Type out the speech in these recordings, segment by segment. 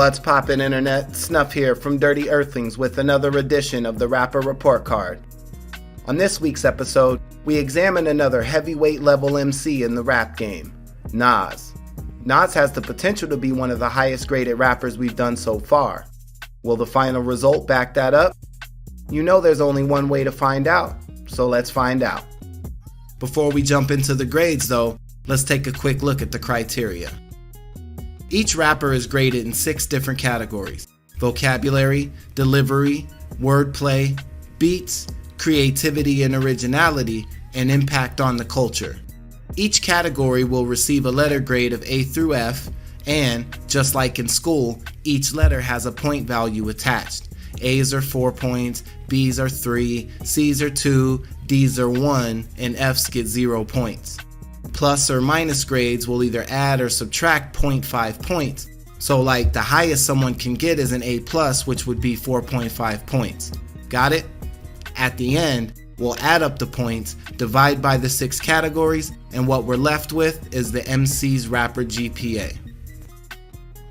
What's poppin', internet? Snuph here from Dirty Earthlings with another edition of the Rapper Report Card. On this week's episode, we examine another heavyweight level MC in the rap game, NAS. NAS has the potential to be one of the highest graded rappers we've done so far. Will the final result back that up? You know there's only one way to find out, so let's find out. Before we jump into the grades though, let's take a quick look at the criteria. Each rapper is graded in 6 different categories: vocabulary, delivery, wordplay, beats, creativity and originality, and impact on the culture. Each category will receive a letter grade of A through F, and, just like in school, each letter has a point value attached. A's are 4 points, B's are 3, C's are 2, D's are 1, and F's get 0 points. Plus or minus grades will either add or subtract 0.5 points. So like the highest someone can get is an A+, which would be 4.5 points. Got it? At the end, we'll add up the points, divide by the 6 categories, and what we're left with is the MC's rapper GPA.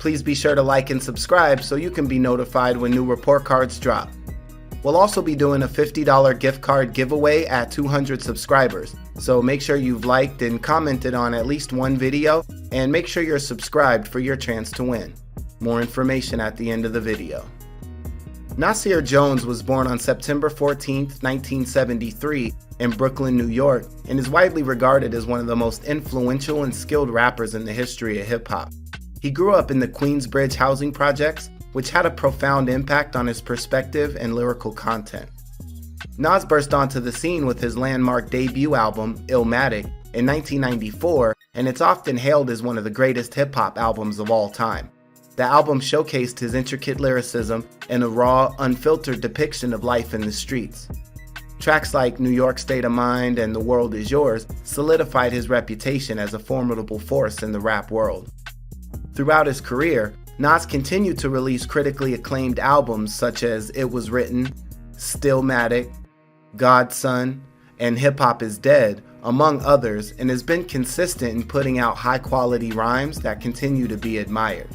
Please be sure to like and subscribe so you can be notified when new report cards drop. We'll also be doing a $50 gift card giveaway at 200 subscribers, so make sure you've liked and commented on at least one video, and make sure you're subscribed for your chance to win. More information at the end of the video. Nasir Jones was born on September 14, 1973 in Brooklyn, New York, and is widely regarded as one of the most influential and skilled rappers in the history of hip-hop. He grew up in the Queensbridge housing projects, which had a profound impact on his perspective and lyrical content. Nas burst onto the scene with his landmark debut album, Illmatic, in 1994, and it's often hailed as one of the greatest hip-hop albums of all time. The album showcased his intricate lyricism and a raw, unfiltered depiction of life in the streets. Tracks like New York State of Mind and The World Is Yours solidified his reputation as a formidable force in the rap world. Throughout his career, Nas continued to release critically acclaimed albums such as It Was Written, Stillmatic, Godson, and Hip Hop Is Dead, among others, and has been consistent in putting out high-quality rhymes that continue to be admired.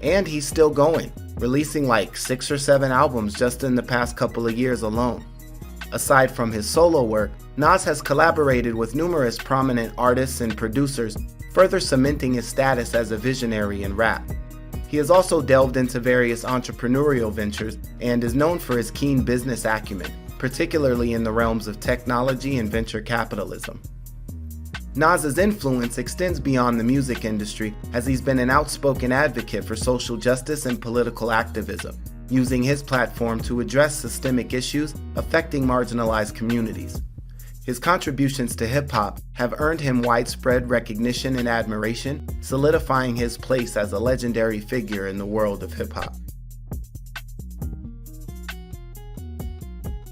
And he's still going, releasing like 6 or 7 albums just in the past couple of years alone. Aside from his solo work, Nas has collaborated with numerous prominent artists and producers, further cementing his status as a visionary in rap. He has also delved into various entrepreneurial ventures and is known for his keen business acumen, particularly in the realms of technology and venture capitalism. Nas's influence extends beyond the music industry, as he's been an outspoken advocate for social justice and political activism, using his platform to address systemic issues affecting marginalized communities. His contributions to hip-hop have earned him widespread recognition and admiration, solidifying his place as a legendary figure in the world of hip-hop.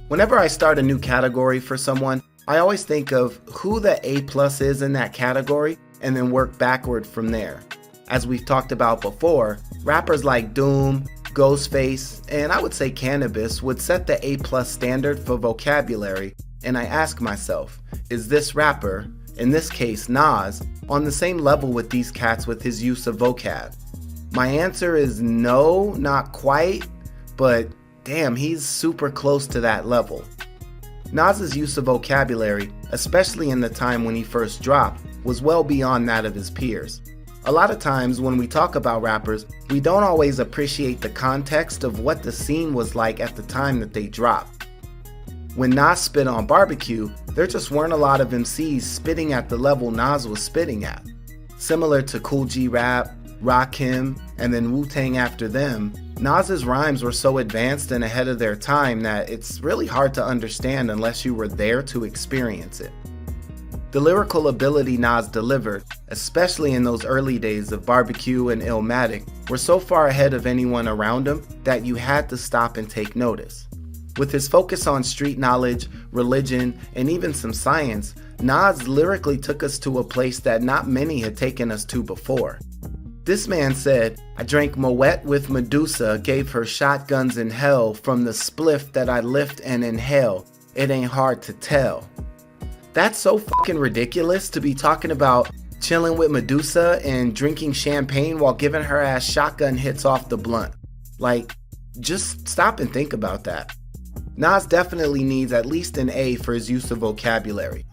Whenever I start a new category for someone, I always think of who the A+ is in that category and then work backward from there. As we've talked about before, rappers like Doom, Ghostface, and I would say Cannabis would set the A+ standard for vocabulary, and I ask myself, is this rapper, in this case Nas, on the same level with these cats with his use of vocab? My answer is no, not quite, but damn, he's super close to that level. Nas's use of vocabulary, especially in the time when he first dropped, was well beyond that of his peers. A lot of times when we talk about rappers, we don't always appreciate the context of what the scene was like at the time that they dropped. When Nas spit on Barbecue, there just weren't a lot of MCs spitting at the level Nas was spitting at. Similar to Kool G Rap, Rakim, and then Wu-Tang after them, Nas's rhymes were so advanced and ahead of their time that it's really hard to understand unless you were there to experience it. The lyrical ability Nas delivered, especially in those early days of Barbecue and Illmatic, were so far ahead of anyone around him that you had to stop and take notice. With his focus on street knowledge, religion, and even some science, Nas lyrically took us to a place that not many had taken us to before. This man said, "I drank Moet with Medusa, gave her shotguns in hell, from the spliff that I lift and inhale, it ain't hard to tell." That's so fucking ridiculous to be talking about chilling with Medusa and drinking champagne while giving her ass shotgun hits off the blunt. Like, just stop and think about that. Nas definitely needs at least an A for his use of vocabulary.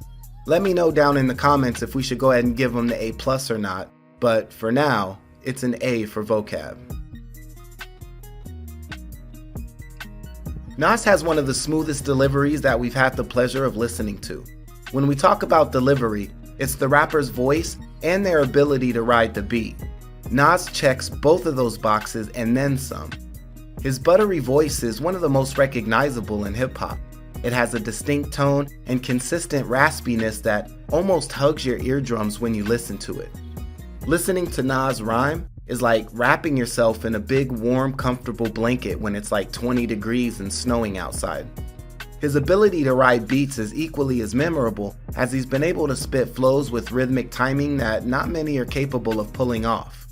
Let me know down in the comments if we should go ahead and give him the A+ or not, but for now, it's an A for vocab. Nas has one of the smoothest deliveries that we've had the pleasure of listening to. When we talk about delivery, it's the rapper's voice and their ability to ride the beat. Nas checks both of those boxes and then some. His buttery voice is one of the most recognizable in hip-hop. It has a distinct tone and consistent raspiness that almost hugs your eardrums when you listen to it. Listening to Nas rhyme is like wrapping yourself in a big, warm, comfortable blanket when it's like 20 degrees and snowing outside. His ability to ride beats is equally as memorable, as he's been able to spit flows with rhythmic timing that not many are capable of pulling off.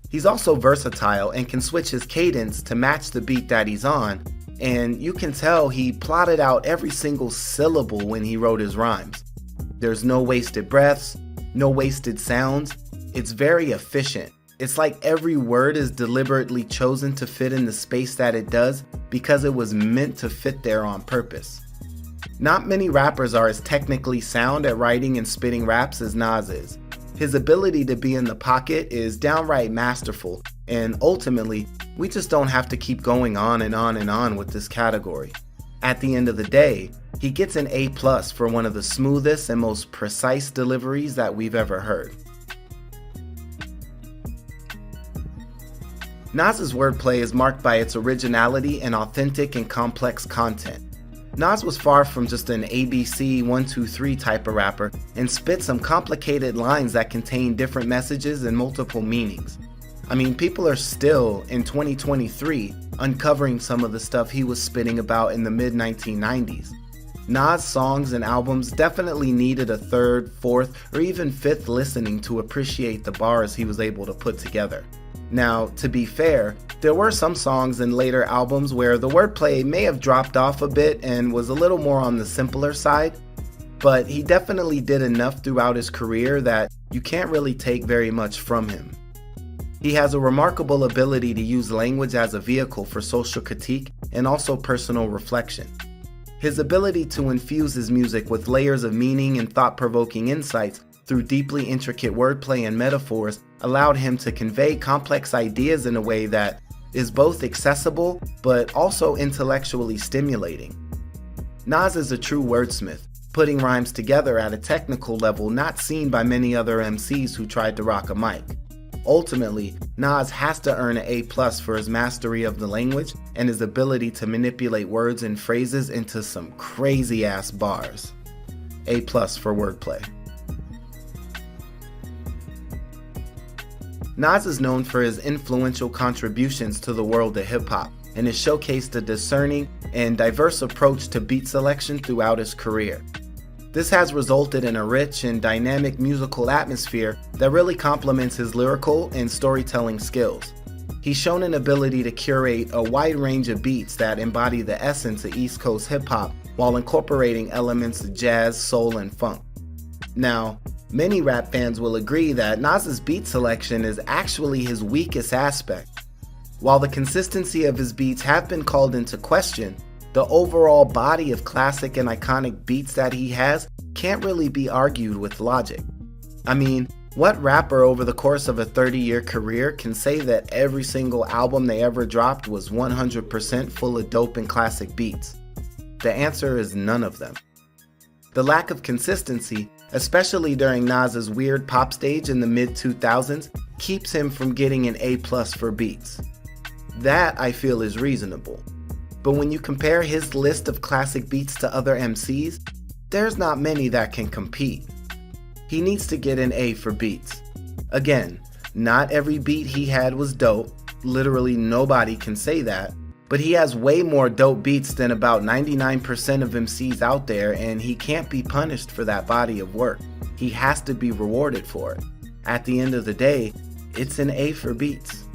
He's also versatile and can switch his cadence to match the beat that he's on, and you can tell he plotted out every single syllable when he wrote his rhymes. There's no wasted breaths, no wasted sounds. It's very efficient. It's like every word is deliberately chosen to fit in the space that it does because it was meant to fit there on purpose. Not many rappers are as technically sound at writing and spitting raps as Nas is. His ability to be in the pocket is downright masterful, and ultimately, we just don't have to keep going on and on and on with this category. At the end of the day, he gets an A+ for one of the smoothest and most precise deliveries that we've ever heard. Nas's wordplay is marked by its originality and authentic and complex content. Nas was far from just an ABC 1-2-3 type of rapper and spit some complicated lines that contain different messages and multiple meanings. I mean, people are still, in 2023, uncovering some of the stuff he was spitting about in the mid-1990s. Nas' songs and albums definitely needed a third, fourth, or even fifth listening to appreciate the bars he was able to put together. Now, to be fair, there were some songs in later albums where the wordplay may have dropped off a bit and was a little more on the simpler side, but he definitely did enough throughout his career that you can't really take very much from him. He has a remarkable ability to use language as a vehicle for social critique and also personal reflection. His ability to infuse his music with layers of meaning and thought-provoking insights through deeply intricate wordplay and metaphors allowed him to convey complex ideas in a way that is both accessible but also intellectually stimulating. Nas is a true wordsmith, putting rhymes together at a technical level not seen by many other MCs who tried to rock a mic. Ultimately, Nas has to earn an A+ for his mastery of the language and his ability to manipulate words and phrases into some crazy ass bars. A+ for wordplay. Nas is known for his influential contributions to the world of hip-hop and has showcased a discerning and diverse approach to beat selection throughout his career. This has resulted in a rich and dynamic musical atmosphere that really complements his lyrical and storytelling skills. He's shown an ability to curate a wide range of beats that embody the essence of East Coast hip-hop while incorporating elements of jazz, soul, and funk. Now, many rap fans will agree that Nas's beat selection is actually his weakest aspect. While the consistency of his beats have been called into question, the overall body of classic and iconic beats that he has can't really be argued with logic. I mean, what rapper over the course of a 30-year career can say that every single album they ever dropped was 100% full of dope and classic beats? The answer is none of them. The lack of consistency, especially during Nas's weird pop stage in the mid-2000s, keeps him from getting an A+ for beats. That, I feel, is reasonable. But when you compare his list of classic beats to other MCs, there's not many that can compete. He needs to get an A for beats. Again, not every beat he had was dope, literally nobody can say that, but he has way more dope beats than about 99% of MCs out there, and he can't be punished for that body of work. He has to be rewarded for it. At the end of the day, it's an A for beats.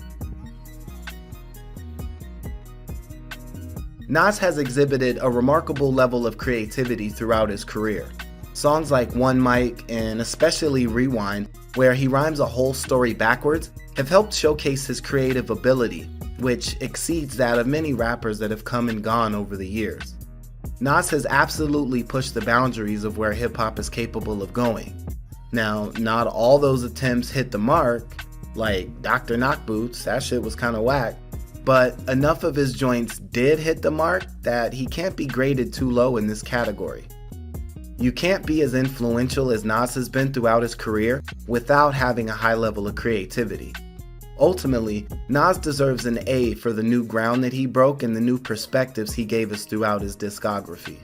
Nas has exhibited a remarkable level of creativity throughout his career. Songs like One Mic and especially Rewind where he rhymes a whole story backwards, have helped showcase his creative ability, which exceeds that of many rappers that have come and gone over the years. Nas has absolutely pushed the boundaries of where hip-hop is capable of going. Now, not all those attempts hit the mark, like Dr. Knockboots, that shit was kinda whack, but enough of his joints did hit the mark that he can't be graded too low in this category. You can't be as influential as Nas has been throughout his career without having a high level of creativity. Ultimately, Nas deserves an A for the new ground that he broke and the new perspectives he gave us throughout his discography.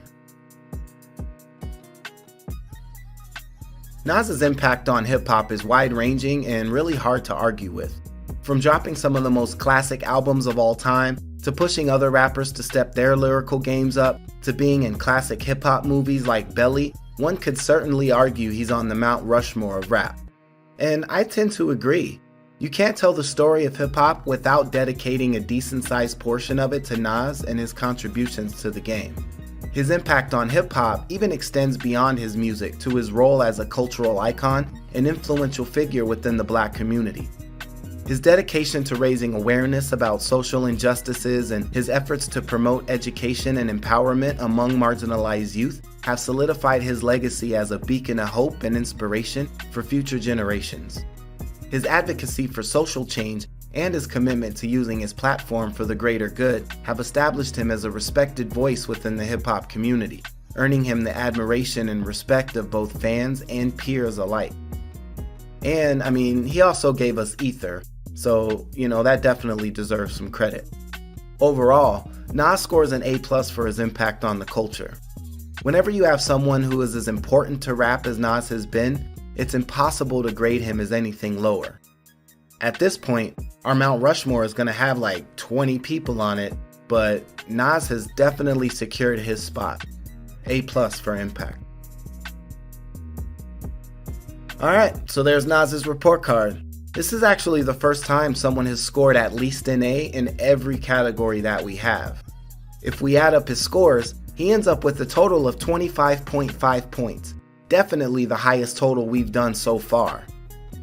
Nas's impact on hip-hop is wide-ranging and really hard to argue with. From dropping some of the most classic albums of all time, to pushing other rappers to step their lyrical games up, to being in classic hip-hop movies like Belly, one could certainly argue he's on the Mount Rushmore of rap. And I tend to agree. You can't tell the story of hip-hop without dedicating a decent-sized portion of it to Nas and his contributions to the game. His impact on hip-hop even extends beyond his music to his role as a cultural icon and influential figure within the black community. His dedication to raising awareness about social injustices and his efforts to promote education and empowerment among marginalized youth have solidified his legacy as a beacon of hope and inspiration for future generations. His advocacy for social change and his commitment to using his platform for the greater good have established him as a respected voice within the hip-hop community, earning him the admiration and respect of both fans and peers alike. And, he also gave us Ether, so, that definitely deserves some credit. Overall, Nas scores an A+ for his impact on the culture. Whenever you have someone who is as important to rap as Nas has been, it's impossible to grade him as anything lower. At this point, our Mount Rushmore is going to have like 20 people on it, but Nas has definitely secured his spot. A+ for impact. Alright, so there's Nas's report card. This is actually the first time someone has scored at least an A in every category that we have. If we add up his scores, he ends up with a total of 25.5 points. Definitely the highest total we've done so far.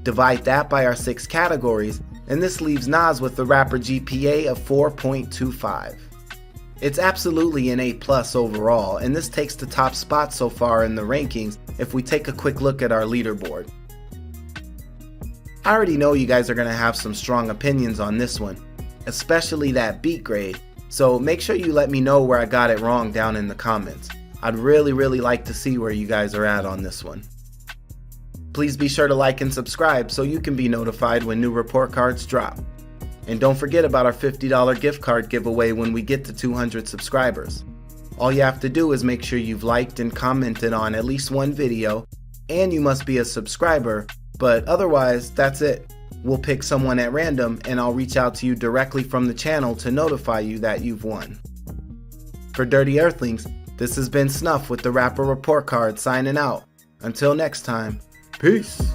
Divide that by our 6 categories, and this leaves Nas with the rapper GPA of 4.25. It's absolutely an A+ overall, and this takes the top spot so far in the rankings if we take a quick look at our leaderboard. I already know you guys are going to have some strong opinions on this one, especially that beat grade, so make sure you let me know where I got it wrong down in the comments. I'd really like to see where you guys are at on this one. Please be sure to like and subscribe so you can be notified when new report cards drop. And don't forget about our $50 gift card giveaway when we get to 200 subscribers. All you have to do is make sure you've liked and commented on at least one video, and you must be a subscriber, but otherwise, that's it. We'll pick someone at random and I'll reach out to you directly from the channel to notify you that you've won. For Dirty Earthlings, this has been Snuph with the Rapper Report Card signing out. Until next time, peace!